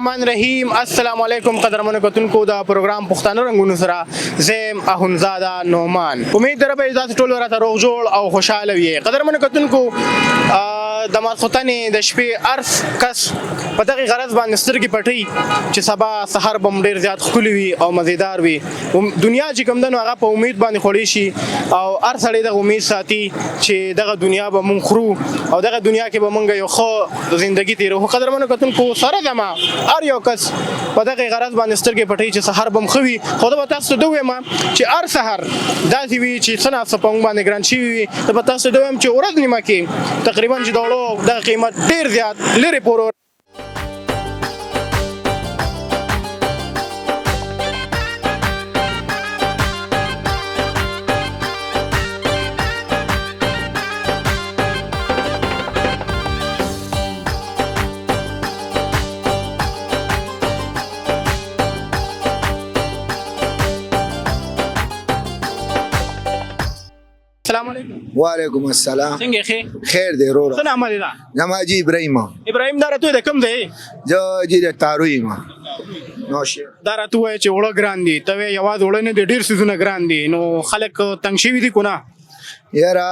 الرحمن الرحیم. السلام علیکم قدرمنو کتونکو د پروګرام پښتانه رنگونو سره زم اخونزاده نومان. امید دربه تاسو ټول راته روغ جوړ او خوشاله وي. قدرمنو کتونکو د ماسختنې د شپې ارس کس په دغه غرض باندې سترګې پټي چې سبا سحر بم ډیر زیات ښکلی وي او مزیدار وي. دنیا چې کوم ده نو هغه په امید باندې خوړی شي او هر سړی دغه امید ساتي چې دغه دنیا به مونږ خورو او دغه دنیا کې به مونږ یو ښه زندگی تیرو. قدرمنو کتونکو سره زما هر یو کس په دغه غرض باندې سترګې پټي چې سحر بم ښه وي. خو زه به تاسو ته ووایم چې هر سحر داسې وي چې څه ناڅه په موږ باندې ګران شوي وي. زه به تاسو ته ووایم چې ورځ نیمه کې تقریبا چې د وړو دغه قیمت ډېر زیات لرې پورې السلام علیکم. وعلیکم السلام. څنګه ښه خیر دی رورا. څه نامه دی دا؟ زما جی ابراهیم. ابراهیم دا راته د کوم دی؟ زه جی د تاروی ما. نوشه. دا راته وایي چې وړه ګران دي. ته وایې یوازې وړه نه دي ډېر څیزونه ګران دي. نو خلک تنګ شوي دي که نه؟ یاره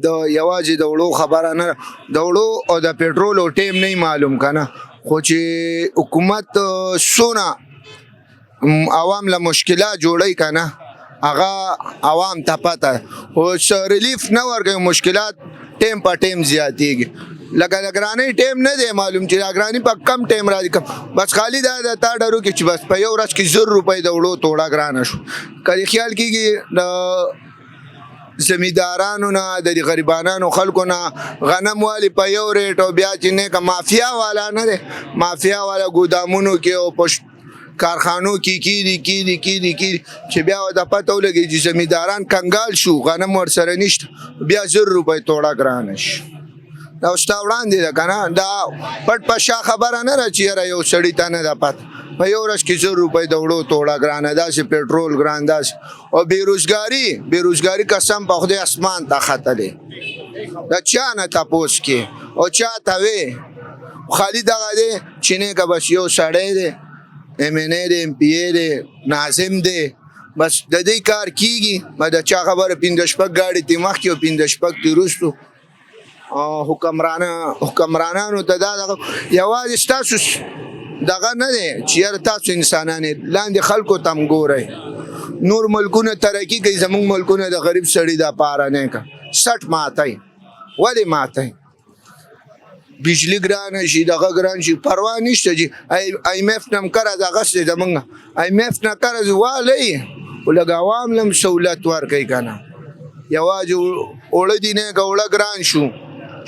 د یوازې د وړو خبره نه د وړو او د پټرول او ټیم نه معلوم که نه خو چې حکومت څونه عوام له مشکلات جوړوي که نه هغه عوام ته پته خو ریلیف نه ورکوي مشکلات ټیم په ټیم زیاتېږي. لکه د ګرانۍ ټیم نه دی معلوم چې د ګرانۍ په کم ټیم راځي بس خالي دا د تا ډرو کې چې بس په یو ورځ کې 100 روپۍ د وړو توړه ګرانه شو. که دې خیال کېږي د زمیندارانو نه د غریبانانو خلکو نه غنم والی په یو ریټ او بیا چې نه که مافیا والا نه دی مافیا والا ګودامونو کې او په کارخانو کې کیدي چې بیا د پته ولګي چې زمینداران کنګال شو غنم ورسره نشته بیا 100 روپۍ توړه ګرانه شي. دا ستا وړاندې ده که نه دا پټ په شا خبره نه ده چې یاره یو سړي ته نه ده پته په یو ورځ کې 100 روپۍ د وړو توړه ګرانه داسې پټرول ګران داسې او بېروزګاري قسم په خدای اسمان ته ختلی د چا نه تپوس کې او چا ته وې خالي دغه دی چې نه که بس یو سړی دی MNA دی MPA دی ناظم دی بس د دې کار کیږي ما د چا خبره 15 شپږ ګاډي تی مخکې او 15 شپږ تی وروستو حکمرانانو ته دا یوازې ستاسو دغه نه دی چې یاره تاسو انسانان لاندې خلکو ته هم ګورئ. نور ملکونه ترقي کوي زموږ ملکونه د غریب سړي د پاره نه که سټ ماتئ ولې ماتئ بجلی ګرانه شي دغه ګران شي پروا نشته جي IMF نم قرض اخیستی زمونږ IMF نه قرض والی خو لږ عوام لم سهولت ورکوي که نه یوازې اوړه دي نه که اوړه ګران شو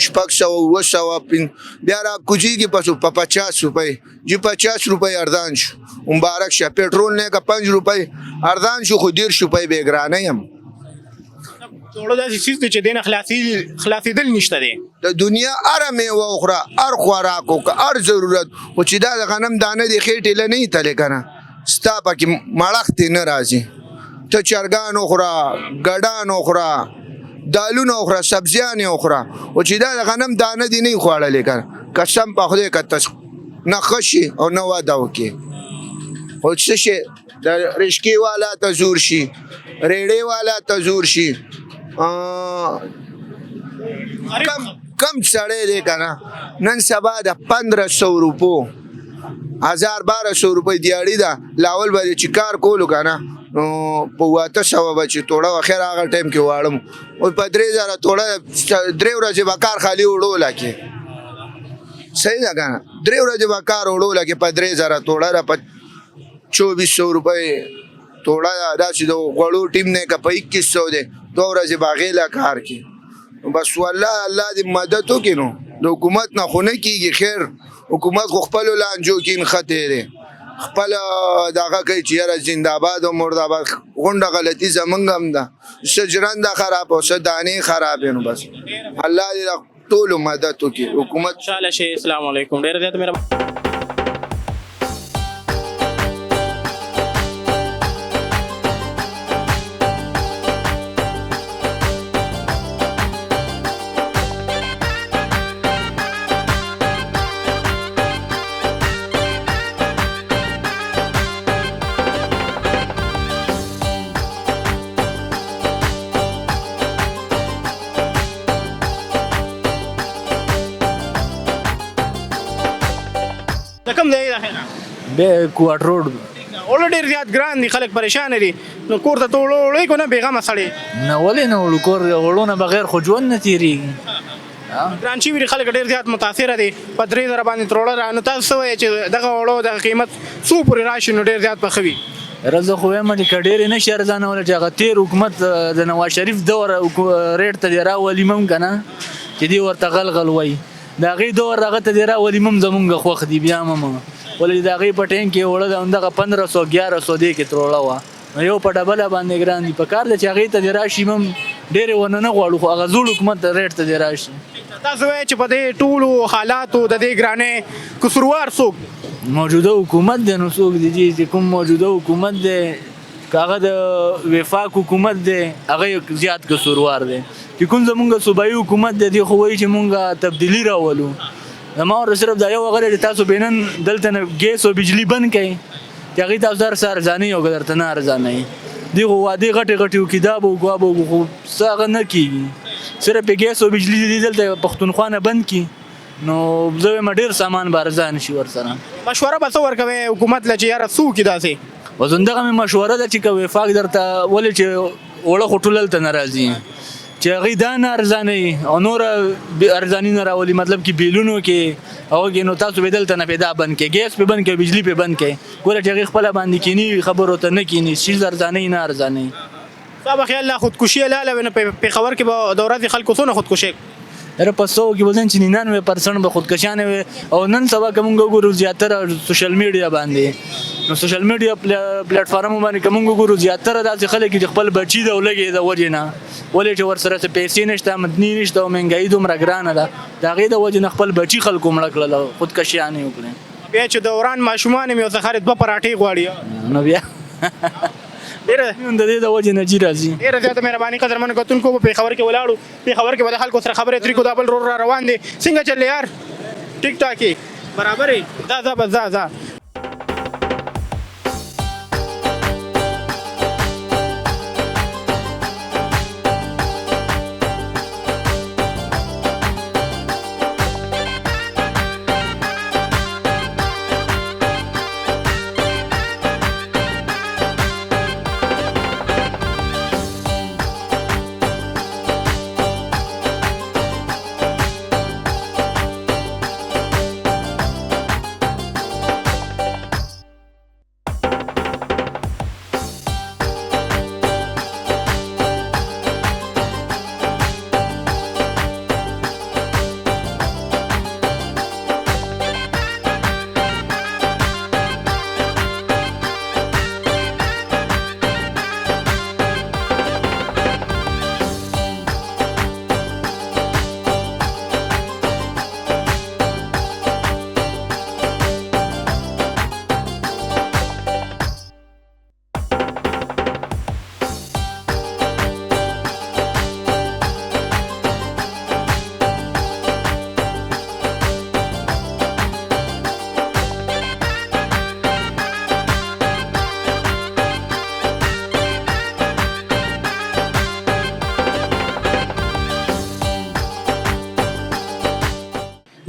600 700 بیا را کوچېږي په 50 روپۍ جي 50 روپۍ ارزان شو مبارک شه پټرول نه که 5 روپۍ ارزان شو خو 10 روپۍ بې ګرانۍ هم وړه داسې څیز دی چې دې نه خلاصېدل نشته دی. د دنیا هره میوه وخوره هر خوراک وکړه هر ضرورت خو چې دا د غنم دانه دی خېټې له نه یې تلې که نه ستا پکې مړښت یې نه راځي ته چرګان وخوره ګډان وخوره دالونه وخوره سبزیانې وخوره خو چې دا د غنم دانه دی نه یې خوړلې که نه قسم په خدای که ته نه ښه شي او نه وده وکړې خو څه شي د رشکې والا ته زور شي ریړې والا ته زور شي کم سړی دی که نه نن سبا د 1500 روپو 1200 روپۍ دیاړي ده لاول به چې کار کولو که نه نو په 800 به چې توړه وه خیر هغه ټایم کې واړم اوس په 3000 توړه 3 ورځې به کار خالي وړوله کې صحیح ده که نه 3 ورځې به کار وړوله کې په 3000 توړه ده په 2400 روپۍ توړه داسې د غوړو ټیم نه که په 2100 دی 2 ورځې به هغې له کار کې بس والله الله دې مدد وکړي نو د حکومت نه خو نه کېږي خیر حکومت خو خپلو لانجو کې نښتی دی خپل دغه کوي چې یاره زنده‌باد او مرده‌باد غونډه غلطي زمونږ هم ده څه ژرنده خراب او څه دانې خرابې نو بس الله دې ټولو مدد وکړي حکومت. انشاءالله شي. السلام علیکم. ډېر زیات مهرباني. به کوارټ روډ اوړه ډېر زیات ګران دي خلک پریشان دي نو کور ته ته اوړه وړئ که نه بېغمه سړی نه ولې نه وړو کور وړو نه بغیر خو ژوند نه تېرېږي ګران شوي دي خلک ډېر زیات متاثره دي په 3000 باندې تر اوړه نو تاسو څه وایئ چې دغه اوړو دغه قیمت څو پورې راشي نو ډېر زیات به ښه وي یاره زه خو وایم چې که ډېرې نه شي ارزانولی چې هغه تېر حکومت د نواز شریف دور ریټ ته دې راولي هم که نه چې دې ورته غلغل وایي د هغې دور هغه ته دې راولي هم زمونږ خوښ دي بیا هم ولې د هغې په ټایم کې اوړه د همدغه 1500 1100 دې کې تر اوړه وه نو یو په ډبله باندې ګران دي په کار ده چې هغې ته دې راشي هم ډېرې ونه نه غواړو خو هغه زوړ حکومت ریټ ته دې راشي تاسو وایئ چې په دې ټولو حالاتو د دې ګرانۍ قصوروار څوک موجوده حکومت دی نو څوک دی چې کوم موجوده حکومت دی که هغه د وفاق حکومت دی هغه زیات قصوروار دی چې کوم زمونږ صوبایي حکومت دی دی خو وایي چې مونږ تبدیلي راولو زما ورته صرف دا یو هغه دی تاسو بینن دلته نه ګیس او بجلي بند کړئ چې هغې تاسو هر څه ارزانوي او که درته نه ارزانوي دی خو وعدې غټې غټې وکړي دا به وکړو هغه به وکړو خو څه هغه نه کېږي صرف یې ګیس او بجلي دي دلته پښتونخوا نه بند کړي نو زه وایم ډېر سامان به ارزان شي ورسره مشوره به څه ورکوئ حکومت له چې یاره څه وکړي داسې اوس همدغه مې مشوره ده چې که وفاق درته ولې چې اوړه خو ټول هلته نه راځي چې هغوی دا نه ارزانوي او نوره ارزاني نه راولي مطلب کې بیلونو کې هغه کې نو تاسو به دلته نه پیدا بند کړئ ګیس پې بند کړئ بجلي پې بند کړئ ګوره چې هغې خپله باندې کیني خبرو ته نه کیني چیز ارزانوي نه ارزانوي ستا به خیال لا خودکشي لاله وي نو پېښور کې به د ورځې خلکو څونه خودکشي یاره په 100 کې به چې 99% به خودکشیانې وي او نن سبا که مونږ وګورو زیاتره سوشل میډیا باندې نو سوشل میډیا پلیټفارم باندې که مونږ وګورو زیاتره داسې خلک چې خپل بچي د ولګې د وجې نه ولې چې ورسره څه پیسې نشته مدني نشته او مهنګایي دومره ګرانه ده د هغې د وجې نه خپل بچي خلکو مړه کړل خودکشیانې وکړې بیا چې دوران ماشومان مې ورڅخه 2 پراټې غواړي نو بیا ډېره د دې د وجې نه جي راځي ډېره زیاته مهرباني قدرمنو کتونکو په پېښور کې ولاړو پېښور کې به د خلکو سره خبرې اترې کو دا بل را روان دي څنګه چلې یار ټیک ټاک یې برابر یې ځه بس ځه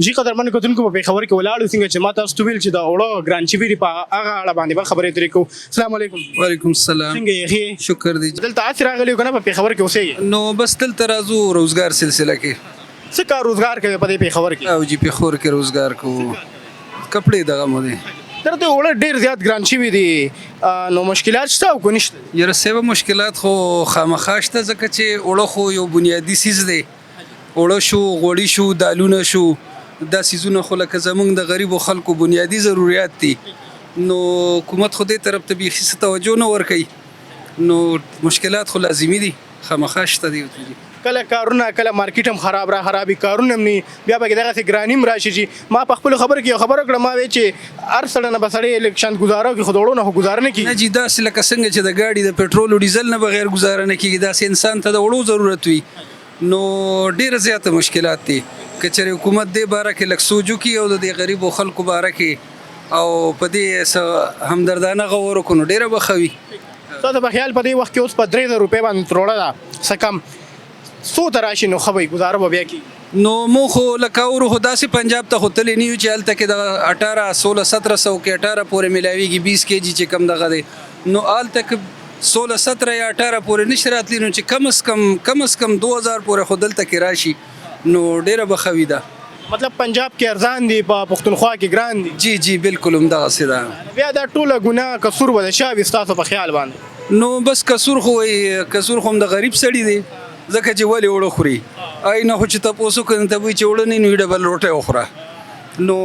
جی قدرمن کتونکو په پېښور کې ولاړو څنګه چې ما تاسو ته ویل چې دا اوړه ګران شوي دي په هغه اړه باندې به خبرې اترې کوو السلام علیکم وعلیکم السلام څنګه یې ښې شکر دی دلته هسې راغلي یو که نه په پېښور کې اوسېږي نو بس دلته راځو روزګار سلسله کې څه کار روزګار کوي په دې پېښور کې او جی پېښور کې روزګار کوو کپړې دغه مو دی درته اوړه ډېر زیات ګران شوي دي نو مشکلات شته او که نشته یاره سیبه مشکلات خو خامخا شته ځکه چې اوړه خو یو بنیادي څیز دی اوړه شو غوړي شو دالونه شو دا سیزونه خو لکه زمونږ د غریبو خلکو بنیادي ضروریات دي نو حکومت خو دې طرف ته بیخي څه توجه نه ورکوي نو مشکلات خو لازمي دي خامخا شته دي کله کارونه کله مارکیټ هم خرابي کارونه هم نه بیا به دغسې ګراني هم راشي چې ما په خپلو خبرو کې یو خبره کړه ما وی چې هر سړی نه به سړی لږ شان ګزاره وکړي خو د اوړو نه خو ګزاره نه کېږي نه جي داسې لکه څنګه چې د ګاډي د پټرول او ډیزل نه بغیر ګزاره نه کېږي داسې انسان ته د اوړو ضرورت وي نو ډېره زیاته مشکلات دي که چېرې حکومت دې باره کې لږ سوچ وکړي او د دې غریبو خلکو باره کې او په دې څه همدردانه غور وکړو نو ډېره به ښه وي تا ته په خیال په دې وخت کې اوس په 3000 روپۍ باندې تروړه ده څه کم څو ته راشي نو ښه به وي ګزاره به بیا کېږي نو مو خو لکه اورو خو داسې پنجاب ته خو تللی نه یو چې هلته کې دغه 18 16 1700 کې 18 پورې میلاویږي 20 کېجي چې کم دغه دی نو هلته که 16 17 یا 18 پورې نشي راتلی نو چې کم از کم 2000 پورې خو دلته کې راشي نو ډېره به ښه وي ده مطلب پنجاب کې ارزان دي په پښتونخوا کې ګران دي جی جی بالکل همدغسې ده بیا دا ټوله ګناه قصور به د چا وي ستاسو په خیال باندې نو بس کسور خو هم د غریب سړی دی ځکه چې ولې اوړه خوري نه خو چې تاسو کوئ ته وایي چې اوړه نه نو ډبل روټۍ وخوره نو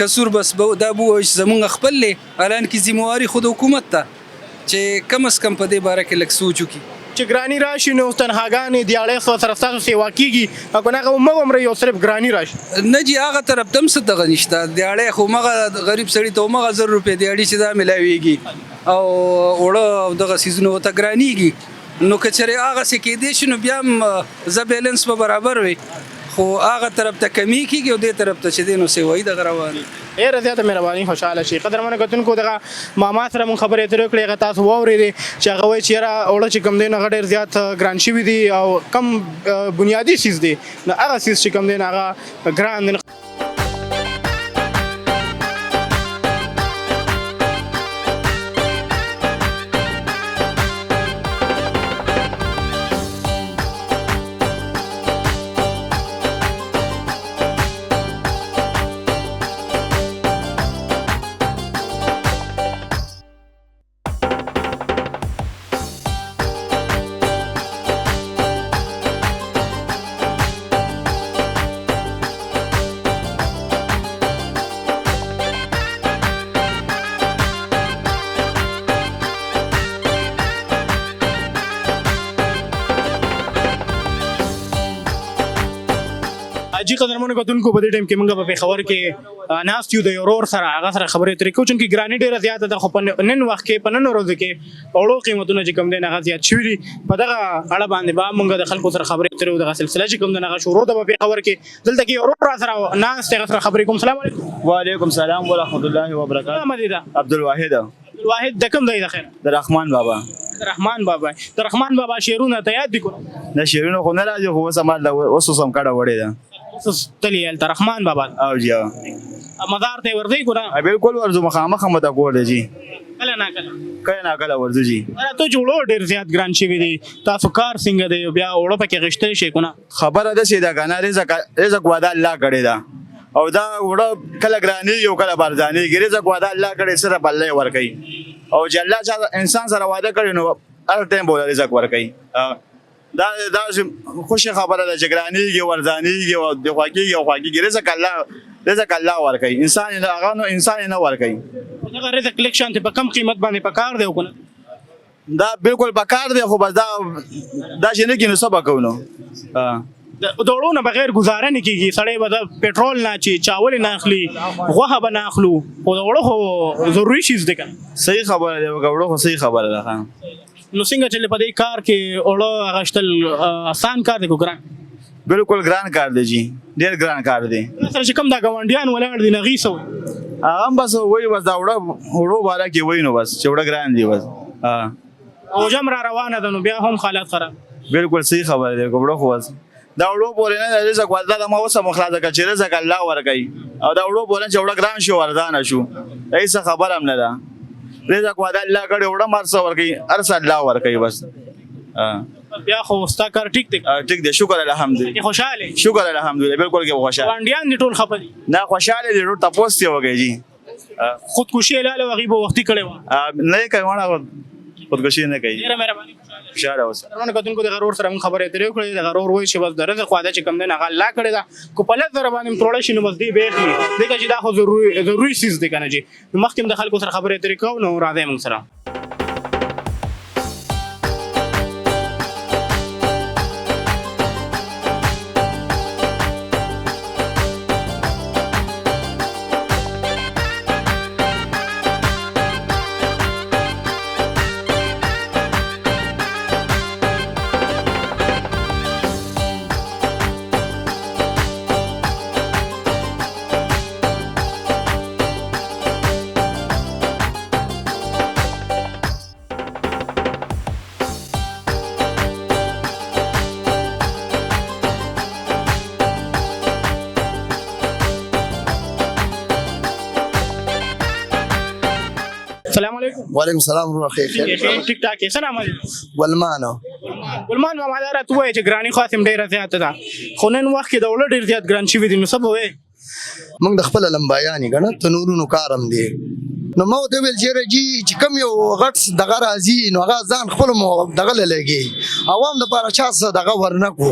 کسور بس دا به وایي چې زمونږ خپل دی الان کې ذمهواري خو د حکومت ته چې کم از کم په دې باره کې لږ سوچ وکړي چې ګرانی راشي نو تنهاګانې دیاړې سره ستاسو سیوا کیږي او کنه هغه مو عمر یو صرف ګرانی راشي نه جی هغه طرف تم څه دغه نشته دیاړې خو مغه غریب سړی ته مغه 1000 روپۍ دیاړې چې دا ملاویږي او اوړه او دغه سیزونو ته ګرانیږي نو کچره هغه څه کې دي شنو بیا ز بیلانس په برابر وي خو هغه طرف ته کمی کیږي او دې طرف ته چې دینو سیوای د غروان ډیره زیاته مهرباني خوشاله شي قدرمن کتونکو دغه ماما سره مون خبرې ترې کړې هغه تاسو واورېدې چې هغه وایي چې یاره اوړه چې کم دی نو هغه ډېر زیات ګران شوي دي او کم بنیادي چیز دی نو هغه چیز چې کم دی نو هغه ګران دی جی قدرمنو کتونکو په دې ټیم کې موږ په پېښور کې ناست یو د یو ورور سره هغه سره خبرې اترې کوو چونکې ګراني ډېره زیاته ده خو په نن وخت کې په نن ورځو کې اوړو قیمتونه چې کوم دی هغه زیات شوي دي په دغه اړه باندې به موږ د خلکو سره خبرې اترې دغه سلسله چې کوم دی هغه شروع ده په پېښور کې دلته کې یو ورور را سره ناست هغه سره خبرې کوم سلام علیکم وعلیکم السلام ورحمۃ اللہ وبرکاتہ نام دې ده عبدالواحد واحد د کوم دی د خیر د رحمان بابا د رحمان بابا شعرونه ته یاد دي کوم د شیرینو خو نه راځي خو سمال اوس سم کړه وړې ده تلی ال رحمان بابا او جی مزار ته ورځي ګره بالکل ورزو مخامخ مته کول جی کله کله ورزو جی ته جوړو ډیر زیات ګران شي وي تاسو کار څنګه دی بیا وړو پکې غشتل شي کنه خبره ده چې دا غنا رزق وعده الله کړی دا او دا وړو کله ګرانی یو کله برزانی رزق وعده الله کړی سره بلې ور کوي او چې الله چې انسان سره وعده کړی نو هر ټیم بوله رزق ور کوي دا خوشی خبره ده چې ګرانیږي ورځانیږي او د خواږي رزق الله ور کوي انسان نه ور کوي دا رزق لیکشن ته په کم قیمت باندې پکار دی کنه دا بالکل پکار دی خو بس دا چې نه کینو سبا کوو دوړو نه بغیر گزاره نه کیږي سړی به د پېټرول نه چې چاول نه اخلي غوښه به نه اخلو خو دوړو خو ضروري شیز دی کنه صحیح خبره ده وګورو خو صحیح خبره ده نو څنګه چې په دې کار کې اوړه غشتل آسان کار دی کو ګران بالکل ګران کار دی جی ډیر ګران کار دی سره چې کوم دا ګاونډیان ولاړ دي نغي سو هغه بس وای بس دا وړو بالا کې وای نو بس چې وړه ګران دی بس او جمع روانه ده نو بیا هم حالات خراب بالکل صحیح خبره ده وړو خو بس دا وړو پورې نه رزق وعده ما وسه مخلاصه کړي چې رزق الله ورکړي او دا وړو پورې چې وړه ګران شو ورزانه شو ایسه خبر هم نه ده رزق وعده الله کړي وړه مرسه ورکړي ارس الله ورکړي بس بیا خو ستا کار ټیک دی شکر الحمدلله خوشاله شکر الحمدلله بالکل کې خوشاله وانډیان دي ټول خپل نه خوشاله دي ټول تاسو ته وګی جی خودکشي لاله وغي به وختي کړي و نه کوي ونه خودکشي نه کوي ډیره مهرباني خوشاله اوسه ترونه کتونکو د غرور سره خبرې اترې کړې د غرور وای چې بس د رزق وعده چې کم نه هغه الله کړی دا کو په لږ باندې تروړې شنو بس دی بیخي دغه چې دا خو ضروري چیز دی کنه جی مخکې د خلکو سره خبرې اترې کوو نو راځي موږ سره وعلیکم السلام ورحمۃ اللہ خیر ټیک ټاک یې څه نام دی ولمانو ګلمان ماما دا راته ووایه چې ګراني خو هسې ډېره زیاته ده خو نن وخت کې د اوړه ډېر زیات ګران شوي دي نو څه به وایې موږ د خپل لمبایانې ګڼه تنورونو کارم دی نو ما ورته ویل چې رجي چې کم یو غټ دغه راځي نو هغه ځان خپل مو دغه لګي عوام د پاره چا څه دغه ورنکو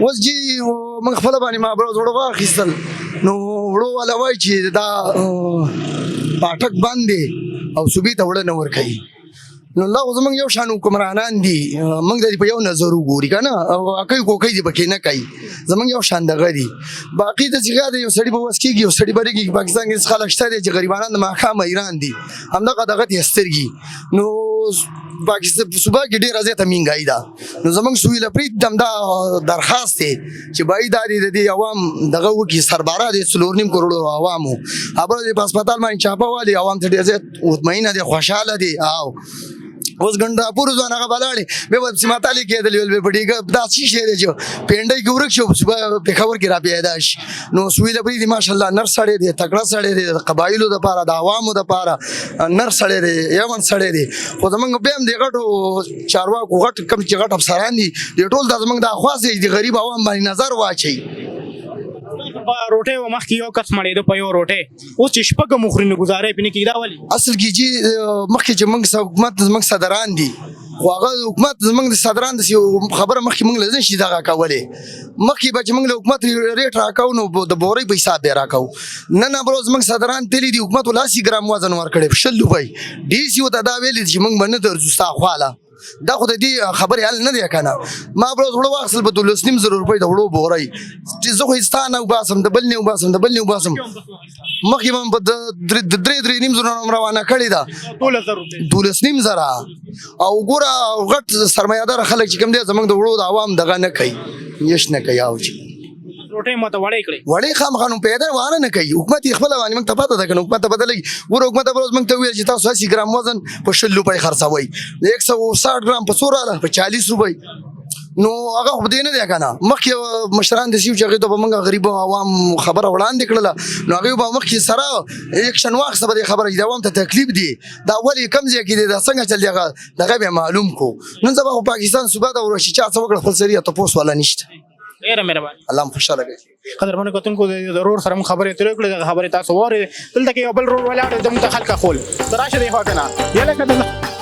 اوس جی موږ خپل باندې ما برو وړو واخیستل نو وړو والا وای چې دا پاټک باندې او صوبې ته وړه نه ور کوي نو الله زمونږ یو شان حکمرانان دي موږ د په یو نظر وګوري کنه او کوي کوي دي پکې نه کوي زمونږ یو شان دغه دي باقي د څنګه یو سړی په وس کېږي یو سړی بریږي پاکستان کې خلک شته دي چې غریبانان د ماخام ایران دي همدغه دغه یسترګي نو پاکستان صوبه کې ډېر زیاته مهنګای ده نو زمونږ سویل پریت دم دا درخواست دی چې باید د عوام دغه وکي سرباره دي 3.5 کروڑ عوامو خبره د هسپتال باندې چاپه والی عوام ته ډېر زیات مطمئنه دي خوشاله دي او اوس ګنده پور ځوان هغه بلاړي به په سیماتالي کې د لیول په ډیګه دا شي دی چې پینډای کې ورک شو په خبر کې را پیدا شي نو سویل پری دي ماشاءالله نر سړی دی تکړه سړی دی قبایلو د پاره د عوامو د پاره نر سړی دی یمن سړی دی خو زمونږ به هم دی غټو چارواکو غټ کم چې غټ افسران دي ټول د زمونږ د خاصې د غریب عوام باندې نظر واچي روټه و مخ کې یو کس مړېده په یو روټه اوس چې شپږ مخري نه گزارې پني کې دا ولي اصل کې چې مخکې چې موږ حکومت زموږ صدران دي خو هغه حکومت زموږ د صدران د خبره مخکې موږ لزم شي دغه کولې مخکې به چې موږ له حکومت ریټ راکاو نو د بورې په حساب به راکاو نه بروز موږ صدران تللی دي حکومت ولا 80 ګرام وزن ورکړي 100 روپۍ ډي سي وته دا ویل چې موږ باندې درځو ستا خواله دا خو د دې خبرې حل نه دی کنه ما بروز وړو واخل په 2.5 روپۍ د وړو بورای چې زه خو ستانه وباسم د بل نه وباسم مخکې من په 3.5 روانه کړی دا 2.5 زره او ګوره غټ سرمایدار خلک چې کوم دي زمونږ د وړو د عوام دغه نه کوي یش نه کوي او چې روټه ماته وړې کړې وړې خامخانو پیدا وانه نه کوي حکومت خپل باندې موږ ته پته ده کنه حکومت بدلې ګوره حکومت بروز موږ ته ویل چې تاسو 80 ګرام وزن په 100 روپۍ خرڅوي 160 ګرام په 100 په 40 روپۍ نو هغه خو دې نه دی کنه مخکې مشران د سیو چې هغه ته موږ غریب عوام خبره وړاندې کړله نو هغه به مخکې سره اکشن واخصه به خبره د عوام ته تکلیف دی دا ولی کم ځای کې دا څنګه چل دیغه دغه به معلوم کو نن سبا پاکستان صوبه دا ورشي چې څه وکړه خپل سریه تاسو ولا نشته ډېر مهربان الله خوشاله کړي قدرمن کتونکو د ضرور سره خبرې ترې کړې د خبرې تاسو وره دلته کې یو بل رول ولاړ د متخلق خول دراشه دی هوکنه یله کده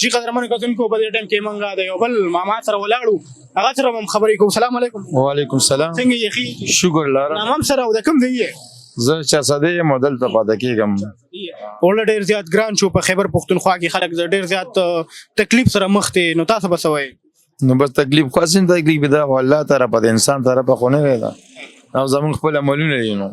جی قدرمن کتونکو په دې ټیم کې مونږه د یو بل ماما سره ولاړو هغه سره هم خبرې کوو سلام علیکم وعلیکم السلام څنګه یې خي شکر لاره نام سره او د کوم دی زه چا ساده مدل ته پاته کېږم اول ډیر زیات ګران شو په خیبر پختونخوا کې خلک ډیر زیات تکلیف سره مخ ته نو تاسو بسوي نو بس تکلیف خاصین تکلیف ده الله تعالی په انسان طرف خو نه ویلا او زمون خپل عملونه دي نو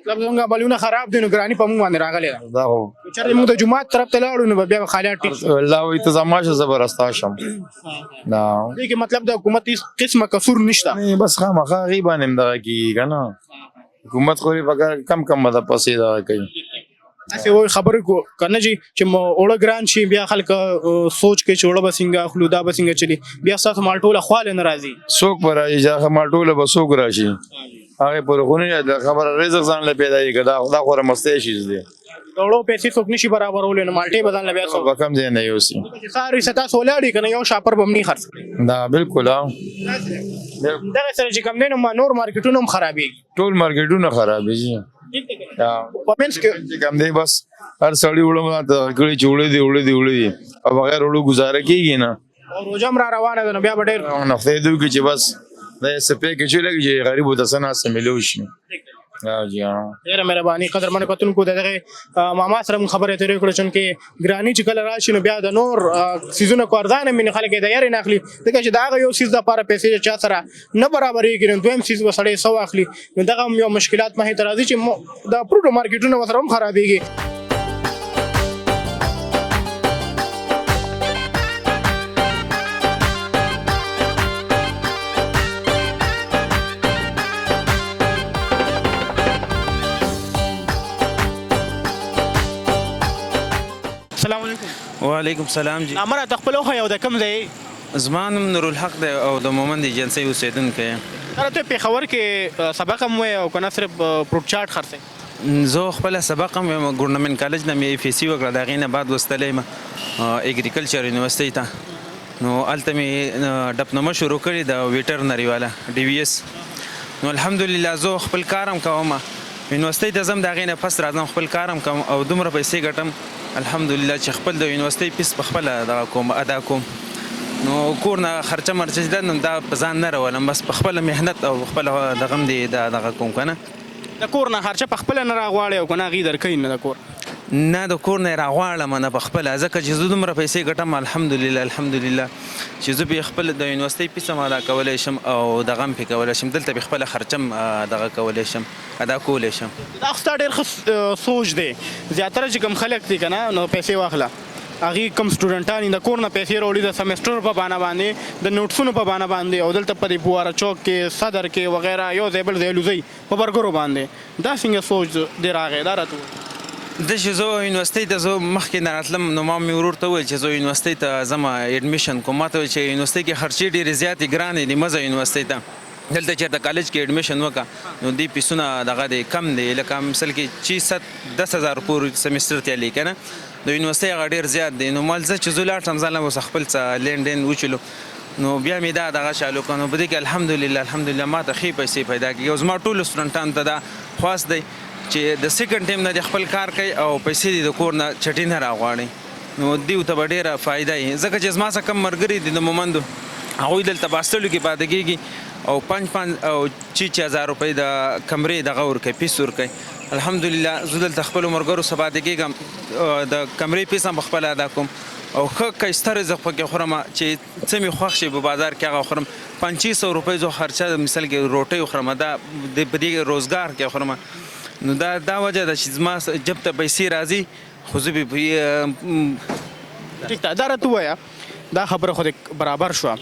مطلب څنګه بلونه خراب دي نو ګرانی په موږ باندې راغلی دا هو چې موږ د جمعه طرف ته لاړو نو بیا خالیات ټیک الله وي تزماش زبردست شم دا دې کې مطلب د حکومت قسمه قصور نشته نه بس خامخا غیبان هم دغه کی کنه حکومت خو کم مده پسې دا کوي اسی وای خبر کو کنه جی چې اوړه ګران شي بیا خلک سوچ کې چوړه بسنګ خلودا بسنګ چلی بیا تاسو مالټوله خواله ناراضي څوک پر ایجا مالټوله به څوک راشي هغه پر غونې د خبره رزق ځان له پیدا یې کړه دا خو مستې شي دي اوړو پیسې څوک نشي برابرول نو مالټي بدل نه بیا څوک وکم ځای نه یوسي ساری ستا سولاړي کنه یو شاپر بمني خرڅ دا بالکل دا سره چې کم نه نور مارکیټونو هم خرابېږي ټول مارکیټونه خرابېږي پمنس کې کم دی بس هر سړی وړم ته کړي چوړې دی او بغیر وړو گزاره کیږي نه او روزم را روانه ده نو بیا ډېر نو خدای دې چې بس دا سپې کې چې لګي غریب د سنا سملو شي جی ډېر مهرباني قدرمن کتونکو دغه ماما سره خبرې ترې کړو چې ګرانی چې کله راشي نو بیا د نور سيزونه کوردان مې خلک د یاري ناخلي دغه چې دا یو سیز د لپاره پیسې چا سره نه برابرېږي نو دویم سیز وسړې سو اخلي نو دغه یو مشکلات مه ته راځي چې د پروډو مارکیټونو وسره هم خرابېږي السلام علیکم. وعلیکم سلام جی. نامره تخپل خو یو د کم ځای؟ زما نوم نورالحق دی او د مومند ایجنسۍ اوسیدونکی یم. سره ته پېښور کې سبق هم وایې او که نه صرف فروټ چاټ خرڅوې؟ زه خپله سبق هم یم ګورنمنټ کالج نه مې FSC وکړه، د هغې نه بعد لوستلی یم اګریکلچر یونیورسټۍ ته. نو هلته مې ډپلومه شروع کړې د ویټرنري والا DVS. نو الحمدلله زه خپل کار هم کوم، یونیورسټۍ ته ځم د هغې نه پس راځم خپل کار هم کوم او دومره پیسې ګټم الحمدلله چې خپل د یونیورسټۍ فیس په خپله دغه کوم ادا کوم. نو کور نه خرچه مرچه ده نو دا په ځان نه راولم، بس په خپله محنت او خپله دغه هم دی دغه کوم که نه. د کور نه خرچه په خپله نه راغواړې او که نه هغې درکوي نه د کور؟ نه د کور نه یې راغواړم نه په خپله، ځکه چې زه دومره پیسې ګټم الحمدلله چې زه بیا خپل د یونیورسټۍ فیس هم ادا کولی شم او دغه هم پې کولی شم، دلته بیا خپله خرچه هم دغه کولی شم ادا کولی شم. دا خو ستا ډېر ښه سوچ دی. زیاتره چې کوم خلک دي که نه نو پیسې واخله، هغې کوم سټوډنټان د کور نه پیسې راوړي د سمیسټر په بانه باندې، د نوټسونو په بانه باندې، او دلته په دې بواره چوک کې صدر کې وغیره یو ځای بل ځای لوځئ په برګرو باندې. دا څنګه سوچ دی راغی؟ دا راته ووایه. د چې زه یونیورسټۍ ته زه مخکې نه راتلم نو ما مې ورور ته وویل چې زه یونیورسټۍ ته ځم اډمیشن کوم. ما ته وویل چې یونیورسټۍ کې خرچې ډېرې زیاتې ګرانې دي، مه ځه یونیورسټۍ ته، دلته چېرته کالج کې اډمیشن وکړه نو دې فیسونه دغه دی کم دی، لکه مثل کې 6-10,000 پورې سمیسټر ته لیکه نه، د یونیورسټۍ هغه ډېر زیات دی. نو مال زه چې زه لاړ شم ځان له اوس خپل څه لینډین وچلو نو بیا مې دا دغه چالو کړه. نو په دې کې الحمدلله ما ته ښې پیسې پیدا کېږي او زما ټولو سټوډنټانو ته دا خواست دی چې د سیکنډ ټیم نه د خپل کار کوي او پیسې دې د کور نه چټي نه راغواړي. نو دیو ته به ډېره فایده وي، ځکه چې زما څه کم ملګري دي د مومندو هغوی دلته باستلو کې پاتې کېږي او 5 او 6,000 روپۍ د کمرې دغه ورکوي، فیس ورکوي. الحمدلله زه دلته خپلو ملګرو سره پاتې کېږم، د کمرې فیس هم پخپله ادا کوم او ښه ښایسته رزق پکې خورم چې څه مې خوښ شي په بازار کې هغه خورم. 500 روپۍ زه خرچه مثال کې روټۍ خورم، دا په دې روزګار کې خورم. نو دا وجه ده چې زما جب ته پیسې راځي خو زه ټیک ده. دا راته ووایه دا خبره خو دې برابر شوه،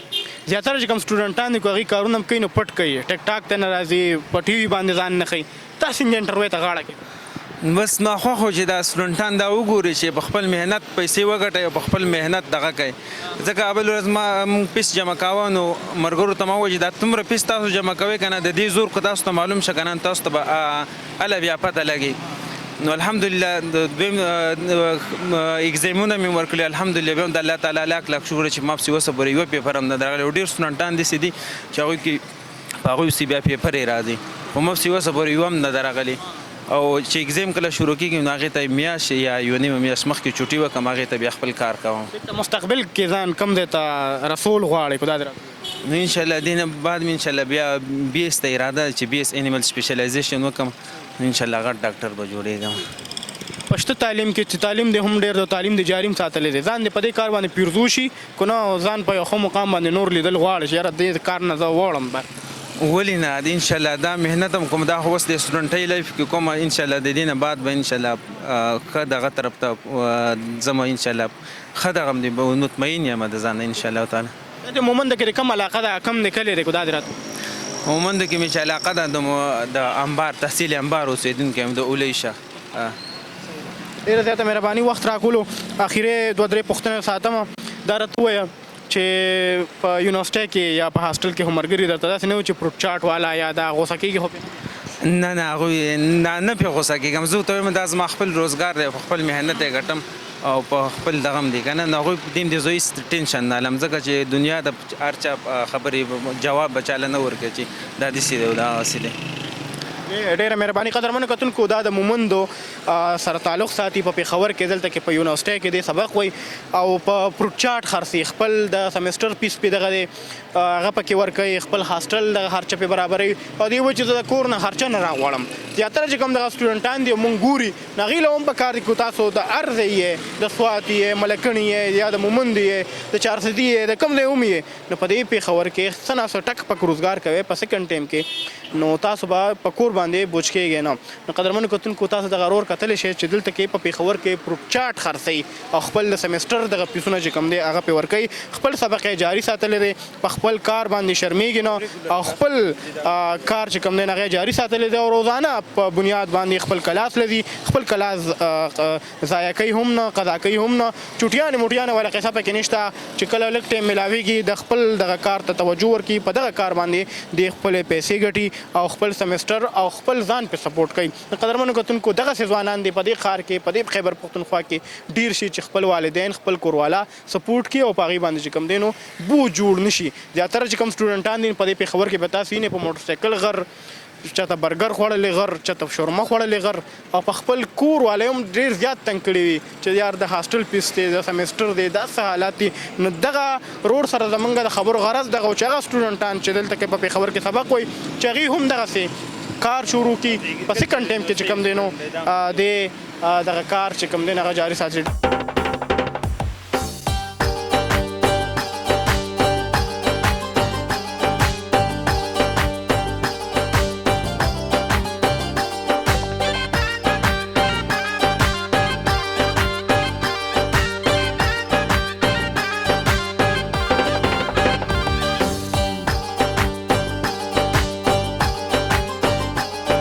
زیاتره چې کوم سټوډنټان دي هغوی کارونه هم کوي نو پټ کوي، ټیک ټاک ته نه راځي، په ټي وي باندې ځان نه ښیي، تاسې انټرویو ته غاړه کوي. بس ناخوښ و چې دا سټوډنټان دا وګوري چې په خپل محنت پیسې وګټئ او په خپل محنت دغه کوي. ځکه بل ورځ موږ پیس جمع کوه نو ملګرو ته ما وویل چې دا څومره پیس تاسو جمع کوئ که نه د دې زور که تاسو ته معلوم شه که نه تاسو ته به هله بیا پته لګي. نو الحمدلله د دویم اګزامونه مې ورکړي الحمدلله بیا هم د الله تعالی لاک شکر چې ما پسې اوسه پورې یوه پیپر هم نه درغلی او ډېر سټوډنټان داسې دي چې هغوی کې په هغوی پسې بیا پیپر یې راځي خو ما پسې اوسه پورې یو هم نه درغلی. او چې اګزام کله شروع کېږي نو هغې ته میاشت یا یوه نیمه میاشت مخکې چوټي وکړم، هغې ته بیا خپل کار کوم. مستقبل کې ځان کم ځای ته رسول غواړئ؟ خو دا دې راته نو انشاءالله دې نه بعد مې انشاءالله بیا BS ته اراده ده چې BS انیمل سپیشلایزیشن وکړم، انشاءالله غټ ډاکټر به جوړېږم. پښتو تعلیم کې چې تعلیم دې هم ډېر د تعلیم د جاري هم ساتلی دی، ځان دې په دې کار باندې پیرزو شي که نه ځان په یو ښه مقام باندې نور لیدل غواړي چې یاره دې کار نه زه وړم؟ ولې نه، انشاءالله دا محنت هم کوم، دا خو اوس د سټوډنټۍ لایف کې کوم، انشاءالله د دې نه بعد به انشاءالله ښه دغه طرف ته ځم، انشاءالله ښه دغه هم دی مطمئن یم د ځان انشاءالله تعالی. د مومند کې کوم علاقه ده، کم دې کلی دی؟ که دا دې راته مومند کې مې چې علاقه ده د انبار تحصیل انبار اوسېدونکی یم، د اولیشه. ډېره زیاته مهرباني، وخت راکولو. اخرې 2-3 پوښتنې ساتم. دا راته ووایه چې په یونیورسټۍ کې یا په هاسټل کې هم ملګري درته داسې نه و چې فروټ چاټ والا یا دا غوسه کېږي خو پرې؟ نه هغوی نه پرې غوسه کېږم، زه ورته وایم دا زما خپل روزګار دی، په خپل محنت یې ګټم او په خپل دغه هم دی که نه. نو هغوی په دې هم دې زه هېڅ ټینشن نه لرم، ځکه چې دنیا د هر چا خبرې جواب به چاله نه ورکوي چې دا داسې دی او دا هغسې دی. ډېره مهرباني. قدرمنو کتونکو دا د مومندو سره تعلق ساتي په پېښور کې، دلته کې په یونیورسټۍ کې دی سبق وایي او په فروټ چاټ خرڅي، خپل د سمیسټر فیس پې دغه دی هغه پکې ورکوي، خپل هاسټل دغه خرچه پې برابروي او دې وایي چې زه د کور نه خرچه نه راغواړم. زیاتره چې کوم دغه سټوډنټان دي مونږ ګوري نو هغې له هم په کار دي که تاسو د هر ځای یې، د سوات یې، ملکڼې یې، یا د مومند یې، د چارسدي یې، د کوم ځای هم یې، نو په دې پېښور کې څه نه څه ټک پک روزګار کوي. په سیکنډ ټایم کې نو تاسو به په کور باندې بوج کېږئ نه. نو قدرمنو کتونکو تاسو دغه رور کتلی شئ چې دلته کې په پېښور کې پروف چارټ خرڅوي او خپل د سمسټر دغه پیسونه چې کوم دی هغه پې ورکوي. خپل سبق یې جاري ساتلی دی، په خپل کار باندې شرمېږي نه او خپل کار چې کوم دی هغه جاري ساتلی دی او روزانه په بنیاد باندې خپل کلاس لذي، خپل کلاس ضایع کوي هم نه، قضا کوي هم نه. چوټیانې موټیانې والا قصه پکې نشته چې کله لږ ټایم ملاویږي د خپل دغه کار ته توجه ورکړي، په دغه کار باندې د خپلې پیسې ګټي او خپل سمسټر او خپل ځان پې سپورټ کوي. قدرمنو کتونکو دغسې ځوانان دي په دې ښار کې، په دې خیبر پښتونخوا کې ډېر شي چې خپل والدین خپل کوروالا سپورټ کړي او په هغې باندې چې کوم دی نو بوج جوړ نه شي. زیاتره چې کوم سټوډنټان دي په دې پېښور کې به تاسو وینئ په موټرسایکل غر، چاته برګر خوړلی غر، چاته شورمه خوړلی غر او په خپل کور والا هم ډېر زیات تنګ کړي وي چې یار د هاسټل فیس دی، د سمسټر دی، داسې حالات دي. نو دغه روډ سره زمونږ د خبرو غرض دغه و چې هغه سټوډنټان چې دلته کې په پېښور کې سبق وایي چې هغوی هم دغسې کار شروع کړي په سیکنډ ټایم کې چې کوم دی نو د دغه کار چې کوم دی هغه جاري ساتي.